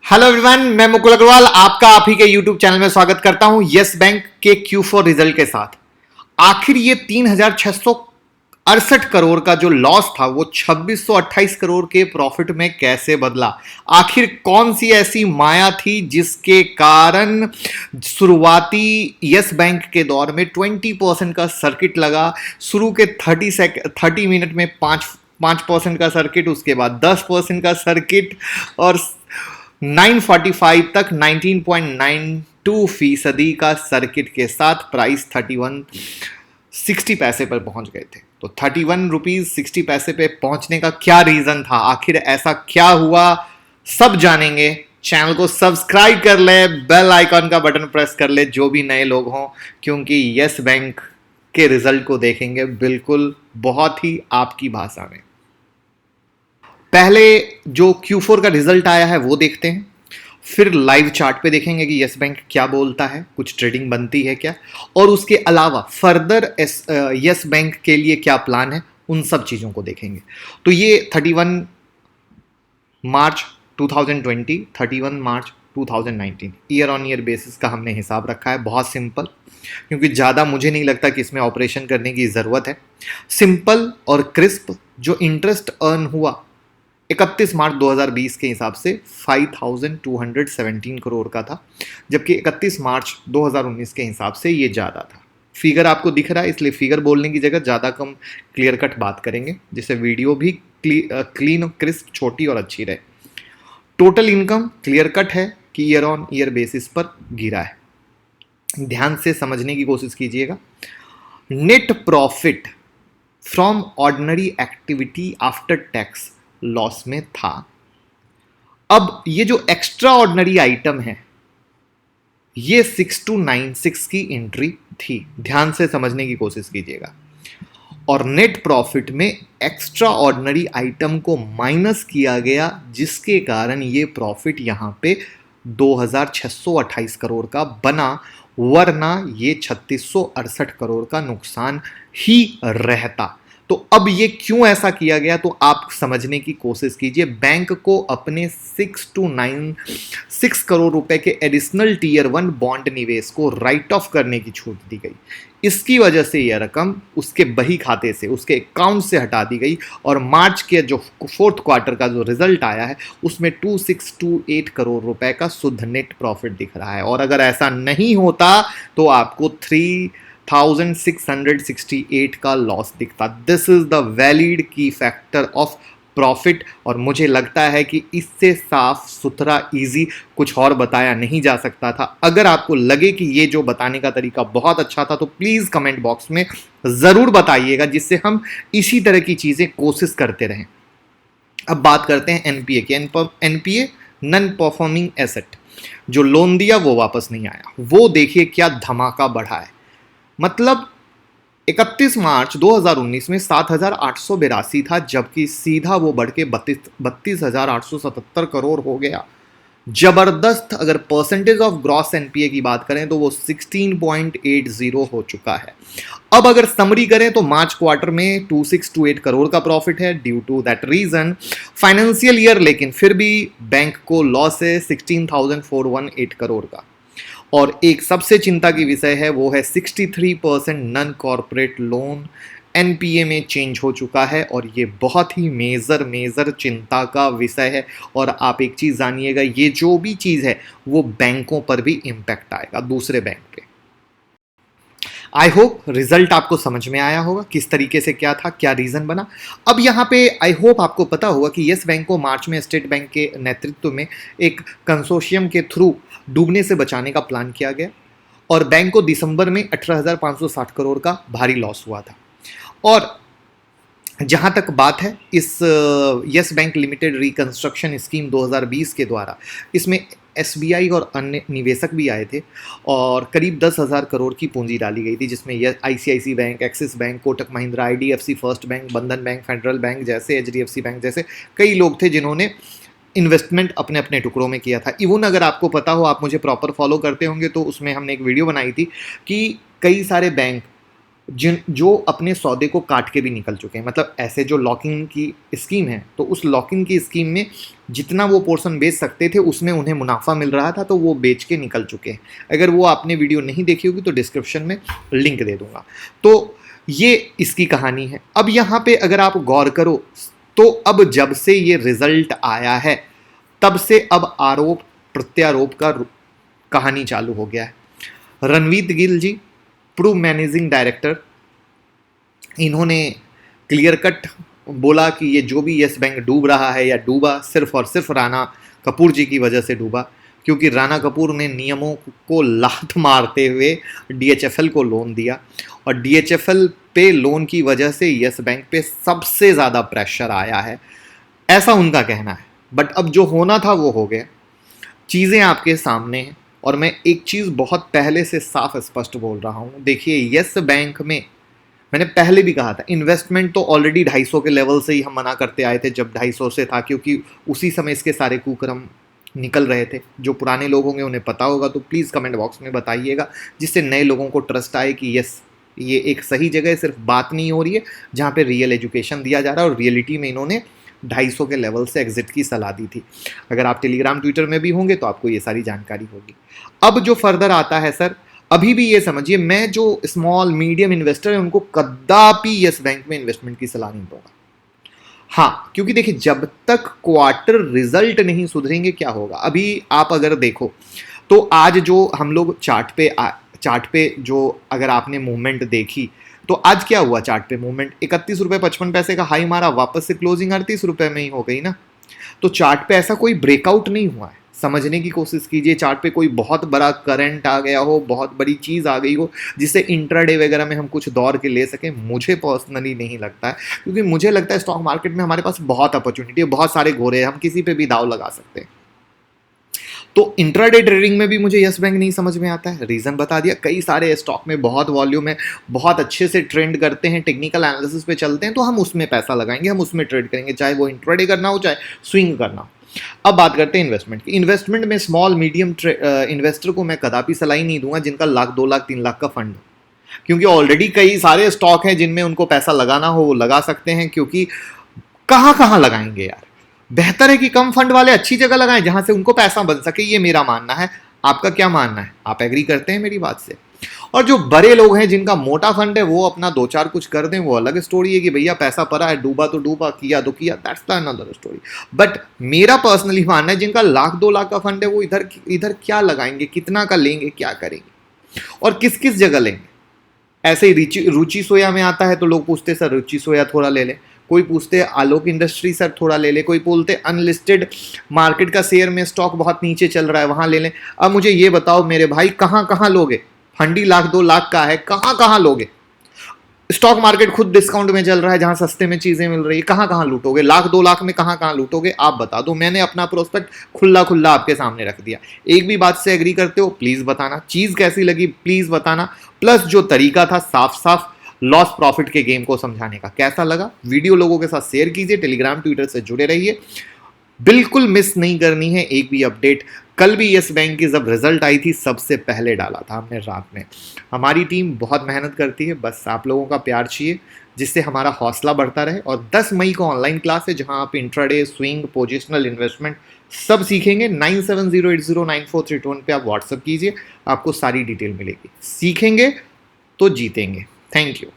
Hello everyone, मैं मुकुल अग्रवाल आपका आप ही के यूट्यूब चैनल में स्वागत करता हूं यस बैंक के Q4 रिजल्ट के साथ। आखिर ये 3,668 करोड़ का जो लॉस था वो 2,628 करोड़ के प्रॉफिट में कैसे बदला। आखिर कौन सी ऐसी माया थी जिसके कारण शुरुआती यस बैंक के दौर में 20% का सर्किट लगा। शुरू के 30 मिनट में 5% का सर्किट, उसके बाद 10% का सर्किट और 9:45 तक 19.92% का सर्किट के साथ प्राइस 31.60 पैसे पर पहुंच गए थे। तो 31 रुपीज 60 पैसे पे पहुंचने का क्या रीजन था, आखिर ऐसा क्या हुआ, सब जानेंगे। चैनल को सब्सक्राइब कर ले, बेल आइकॉन का बटन प्रेस कर ले जो भी नए लोग हों, क्योंकि यस बैंक के रिजल्ट को देखेंगे बिल्कुल बहुत ही आपकी भाषा में। पहले जो Q4 का रिजल्ट आया है वो देखते हैं, फिर लाइव चार्ट पे देखेंगे कि यस बैंक क्या बोलता है, कुछ ट्रेडिंग बनती है क्या, और उसके अलावा फर्दर यस बैंक के लिए क्या प्लान है, उन सब चीज़ों को देखेंगे। तो ये 31 मार्च 2020, 31 मार्च 2019 ईयर ऑन ईयर बेसिस का हमने हिसाब रखा है। बहुत सिंपल, क्योंकि ज़्यादा मुझे नहीं लगता कि इसमें ऑपरेशन करने की ज़रूरत है। सिंपल और क्रिस्प जो इंटरेस्ट अर्न हुआ 31 मार्च 2020 के हिसाब से 5,217 करोड़ का था, जबकि 31 मार्च 2019 के हिसाब से ये ज़्यादा था। फिगर आपको दिख रहा है, इसलिए फिगर बोलने की जगह ज़्यादा कम क्लियर कट बात करेंगे, जिससे वीडियो भी क्लीन क्रिस्प छोटी और अच्छी रहे। टोटल इनकम क्लियर कट है कि ईयर ऑन ईयर बेसिस पर गिरा है। ध्यान से समझने की कोशिश कीजिएगा। Net profit from ordinary activity after tax loss में था। अब ये जो एक्स्ट्रा ऑर्डिनरी आइटम है ये 6296 की एंट्री थी, ध्यान से समझने की कोशिश कीजिएगा। और नेट प्रॉफिट में एक्स्ट्रा ऑर्डिनरी आइटम को माइनस किया गया, जिसके कारण ये प्रॉफिट यहां पे 2,628 करोड़ का बना, वरना ये 3,668 करोड़ का नुकसान ही रहता। तो अब ये क्यों ऐसा किया गया, तो आप समझने की कोशिश कीजिए। बैंक को अपने 6 करोड़ रुपए के एडिशनल टीयर 1 बॉन्ड निवेश को राइट ऑफ करने की छूट दी गई। इसकी वजह से यह रकम उसके बही खाते से, उसके अकाउंट से हटा दी गई, और मार्च के जो 4th क्वार्टर का जो रिजल्ट आया है उसमें 2,628 करोड़ रुपए का शुद्ध नेट प्रॉफिट दिख रहा है। और अगर ऐसा नहीं होता तो आपको 3,668 का लॉस दिखता। दिस इज द वैलिड की फैक्टर ऑफ प्रॉफिट, और मुझे लगता है कि इससे साफ सुथरा इजी कुछ और बताया नहीं जा सकता था। अगर आपको लगे कि ये जो बताने का तरीका बहुत अच्छा था तो प्लीज कमेंट बॉक्स में जरूर बताइएगा, जिससे हम इसी तरह की चीजें कोशिश करते रहें। अब बात करते हैं एनपीए की। एनपीए नॉन परफॉर्मिंग एसेट, जो लोन दिया वो वापस नहीं आया, वो देखिए क्या धमाका बढ़ा है। मतलब 31 मार्च 2019 में 7,882 था, जबकि सीधा वो बढ़ के 32,877 करोड़ हो गया। जबरदस्त। अगर परसेंटेज ऑफ ग्रॉस एनपीए की बात करें तो वो 16.80 हो चुका है। अब अगर समरी करें तो मार्च क्वार्टर में 2,628 करोड़ का प्रॉफिट है। Due to that reason financial year लेकिन फिर भी बैंक को लॉस है 16,418 करोड़ का। और एक सबसे चिंता की विषय है वो है 63% नॉन कॉर्पोरेट लोन एनपीए में चेंज हो चुका है, और ये बहुत ही मेजर चिंता का विषय है। और आप एक चीज़ जानिएगा, ये जो भी चीज़ है वो बैंकों पर भी इम्पैक्ट आएगा, दूसरे बैंक पे। आई होप रिजल्ट आपको समझ में आया होगा, किस तरीके से क्या था, क्या रीजन बना। अब यहाँ पे आई होप आपको पता होगा कि यस बैंक को मार्च में स्टेट बैंक के नेतृत्व में एक कंसोर्शियम के थ्रू डूबने से बचाने का प्लान किया गया, और बैंक को दिसंबर में 18,560 करोड़ का भारी लॉस हुआ था। और जहां तक बात है इस yes bank limited reconstruction scheme 2020 के द्वारा, इसमें एसबीआई और अन्य निवेशक भी आए थे, और करीब 10,000 करोड़ की पूंजी डाली गई थी, जिसमें ICICI Bank, Axis Bank, Kotak Mahindra, IDFC First Bank, Bandhan Bank, Federal Bank जैसे, एचडीएफसी बैंक जैसे कई लोग थे जिन्होंने इन्वेस्टमेंट अपने अपने टुकड़ों में किया था। इवन अगर आपको पता हो, आप मुझे प्रॉपर फॉलो करते होंगे, तो उसमें हमने एक वीडियो बनाई थी कि कई सारे बैंक जिन जो अपने सौदे को काट के भी निकल चुके हैं, मतलब ऐसे जो लॉकिंग की स्कीम है, तो उस लॉकिंग की स्कीम में जितना वो पोर्शन बेच सकते थे उसमें उन्हें मुनाफा मिल रहा था, तो वो बेच के निकल चुके हैं। अगर वो आपने वीडियो नहीं देखी होगी तो डिस्क्रिप्शन में लिंक दे दूंगा। तो ये इसकी कहानी है। अब यहाँ पे अगर आप गौर करो तो अब जब से ये रिजल्ट आया है तब से अब आरोप प्रत्यारोप का कहानी चालू हो गया है। रणवीर गिल जी, प्रू मैनेजिंग डायरेक्टर, इन्होंने क्लियर कट बोला कि ये जो भी यस बैंक डूब रहा है या डूबा, सिर्फ और सिर्फ राणा कपूर जी की वजह से डूबा, क्योंकि राणा कपूर ने नियमों को लात मारते हुए डीएचएफएल को लोन दिया और डीएचएफएल पे लोन की वजह से यस बैंक पे सबसे ज़्यादा प्रेशर आया है, ऐसा उनका कहना है। बट अब जो होना था वो हो गया, चीज़ें आपके सामने हैं और मैं एक चीज़ बहुत पहले से साफ स्पष्ट बोल रहा हूँ। देखिए, यस बैंक में मैंने पहले भी कहा था, इन्वेस्टमेंट तो ऑलरेडी 250 के लेवल से ही हम मना करते आए थे जब 250 से था, क्योंकि उसी समय इसके सारे कुकर्म निकल रहे थे। जो पुराने लोग होंगे उन्हें पता होगा तो प्लीज़ कमेंट बॉक्स में बताइएगा, जिससे नए लोगों को ट्रस्ट आए कि यस, ये एक सही जगह है, सिर्फ बात नहीं हो रही है, जहाँ पे रियल एजुकेशन दिया जा रहा है। और रियलिटी में इन्होंने 250 के लेवल से एग्जिट की सलाह दी थी। अगर आप टेलीग्राम ट्विटर में भी होंगे तो आपको ये सारी जानकारी होगी। अब जो फर्दर आता है सर, अभी भी ये समझिए, मैं जो स्मॉल मीडियम इन्वेस्टर है उनको कदापि यस बैंक में इन्वेस्टमेंट की सलाह नहीं दूंगा। हाँ, क्योंकि देखिए, जब तक क्वार्टर रिजल्ट नहीं सुधरेंगे क्या होगा। अभी आप अगर देखो तो आज जो हम लोग चार्ट पे जो अगर आपने मूवमेंट देखी तो आज क्या हुआ चार्ट पे मूवमेंट, 31 रुपये 55 पैसे का हाई मारा, वापस से क्लोजिंग 38 रुपये में ही हो गई ना। तो चार्ट पे ऐसा कोई ब्रेकआउट नहीं हुआ है। समझने की कोशिश कीजिए, चार्ट पे कोई बहुत बड़ा करंट आ गया हो, बहुत बड़ी चीज़ आ गई हो जिससे इंट्राडे वगैरह में हम कुछ दौड़ के ले सकें, मुझे पर्सनली नहीं लगता है। क्योंकि मुझे लगता है स्टॉक मार्केट में हमारे पास बहुत अपॉर्चुनिटी है, बहुत सारे घोड़े हैं, हम किसी पे भी दाव लगा सकते हैं। तो इंट्राडे ट्रेडिंग में भी मुझे यस बैंक नहीं समझ में आता है। रीज़न बता दिया, कई सारे स्टॉक में बहुत वॉल्यूम है, बहुत अच्छे से ट्रेंड करते हैं, टेक्निकल एनालिसिस पे चलते हैं, तो हम उसमें पैसा लगाएंगे, हम उसमें ट्रेड करेंगे, चाहे वो इंट्राडे करना हो चाहे स्विंग करना हो। अब बात करते हैं इन्वेस्टमेंट की। इन्वेस्टमेंट में स्मॉल मीडियम इन्वेस्टर को मैं कदापि सलाह नहीं दूंगा जिनका 1 लाख 2 लाख 3 लाख का फंड हो, क्योंकि ऑलरेडी कई सारे स्टॉक हैं जिनमें उनको पैसा लगाना हो वो लगा सकते हैं। क्योंकि कहाँ कहाँ लगाएंगे यार, बेहतर है कि कम फंड वाले अच्छी जगह लगाएं जहां से उनको पैसा बन सके। ये मेरा मानना है, आपका क्या मानना है? आप एग्री करते हैं मेरी बात से? और जो बड़े लोग हैं जिनका मोटा फंड है वो अपना 2-4 कुछ कर दें, वो अलग स्टोरी है कि भैया पैसा पड़ा है, डूबा तो डूबा, किया तो किया, that's the another story. But मेरा पर्सनली मानना है जिनका 1 लाख 2 लाख का फंड है वो इधर इधर क्या लगाएंगे, कितना का लेंगे, क्या करेंगे और किस किस जगह लेंगे। ऐसे ही रुचि सोया में आता है तो लोग पूछते सर रुचि सोया थोड़ा ले लें, कोई पूछते आलोक इंडस्ट्री सर थोड़ा ले ले, कोई बोलते अनलिस्टेड मार्केट का शेयर में स्टॉक बहुत नीचे चल रहा है वहां ले लें। अब मुझे ये बताओ मेरे भाई, कहां कहां लोगे? फंडी 1 लाख 2 लाख का है, कहां कहां लोगे? स्टॉक मार्केट खुद डिस्काउंट में चल रहा है, जहां सस्ते में चीजें मिल रही है, कहां कहां लूटोगे? 1 लाख 2 लाख में कहां कहां लूटोगे? आप बता दो। मैंने अपना प्रोस्पेक्ट खुला खुला आपके सामने रख दिया। एक भी बात से एग्री करते हो प्लीज बताना, चीज कैसी लगी प्लीज बताना, प्लस जो तरीका था साफ साफ लॉस प्रॉफिट के गेम को समझाने का कैसा लगा। वीडियो लोगों के साथ शेयर कीजिए, टेलीग्राम ट्विटर से जुड़े रहिए, बिल्कुल मिस नहीं करनी है एक भी अपडेट। कल भी यस बैंक की जब रिजल्ट आई थी सबसे पहले डाला था हमने रात में। हमारी टीम बहुत मेहनत करती है, बस आप लोगों का प्यार चाहिए जिससे हमारा हौसला बढ़ता रहे। और 10 मई को ऑनलाइन क्लास है जहां आप इंट्राडे, स्विंग, पोजिशनल इन्वेस्टमेंट सब सीखेंगे। 9708094321 पे आप व्हाट्सअप कीजिए, आपको सारी डिटेल मिलेगी। सीखेंगे तो जीतेंगे। Thank you.